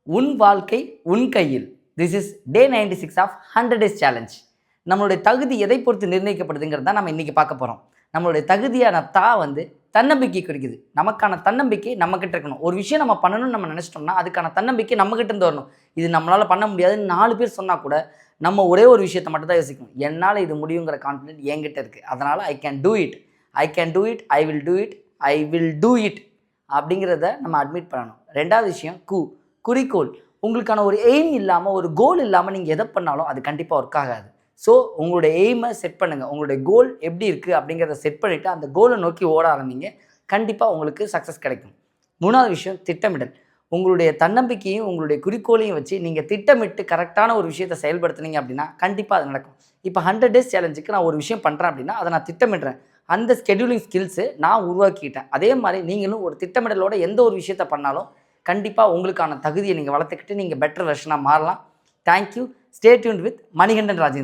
உன் வாழ்க்கை உன் கையில். This is day 96 of 100 days challenge. நம்மளுடைய தகுதி எதை பொறுத்து நிர்ணயிக்கப்படுதுங்கிறது தான் நம்ம இன்றைக்கி பார்க்க போகிறோம். நம்மளுடைய தகுதியான தன்னம்பிக்கை குறிக்குது. நமக்கான தன்னம்பிக்கை நம்மக்கிட்ட இருக்கணும். ஒரு விஷயம் நம்ம பண்ணணும்னு நம்ம நினச்சிட்டோம்னா அதுக்கான தன்னம்பிக்கை நம்மக்கிட்ட இருந்து வரணும். இது நம்மளால் பண்ண முடியாதுன்னு 4 பேர் சொன்னால் கூட நம்ம ஒரே ஒரு விஷயத்தை மட்டும் தான் யோசிக்கணும். என்னால் இது முடியுங்கிற கான்ஃபிடென்ட் என்கிட்ட இருக்குது. அதனால் I can do it, I can do it, I will do it, I will do it அப்படிங்கிறத நம்ம அட்மிட் பண்ணணும். ரெண்டாவது விஷயம் குறிக்கோள். உங்களுக்கான ஒரு எய்ம் இல்லாமல், ஒரு கோல் இல்லாமல் நீங்கள் எதை பண்ணாலும் அது கண்டிப்பாக ஒர்க் ஆகாது. ஸோ உங்களுடைய எய்மை செட் பண்ணுங்கள். உங்களுடைய கோல் எப்படி இருக்குது அப்படிங்கிறத செட் பண்ணிவிட்டு அந்த கோலை நோக்கி ஓட ஆரம்பிங்க. கண்டிப்பாக உங்களுக்கு சக்ஸஸ் கிடைக்கும். 3வது விஷயம் திட்டமிடல். உங்களுடைய தன்னம்பிக்கையும் உங்களுடைய குறிக்கோளையும் வச்சு நீங்கள் திட்டமிட்டு கரெக்டான ஒரு விஷயத்தை செயல்படுத்துனீங்க அப்படின்னா கண்டிப்பாக அது நடக்கும். இப்போ 100 டேஸ் சேலஞ்சுக்கு நான் ஒரு விஷயம் பண்ணுறேன் அப்படின்னா அதை நான் திட்டமிடுறேன். அந்த ஸ்கெடியூலிங் ஸ்கில்ஸு நான் உருவாக்கிட்டேன். அதே மாதிரி நீங்களும் ஒரு திட்டமிடலோட எந்த ஒரு விஷயத்தை பண்ணாலும் கண்டிப்பாக உங்களுக்கான தகுதியை நீங்கள் வளர்த்துக்கிட்டு நீங்கள் பெட்டர் வெர்ஷனாக மாறலாம். Thank you. Stay tuned with Manikandan Rajendran.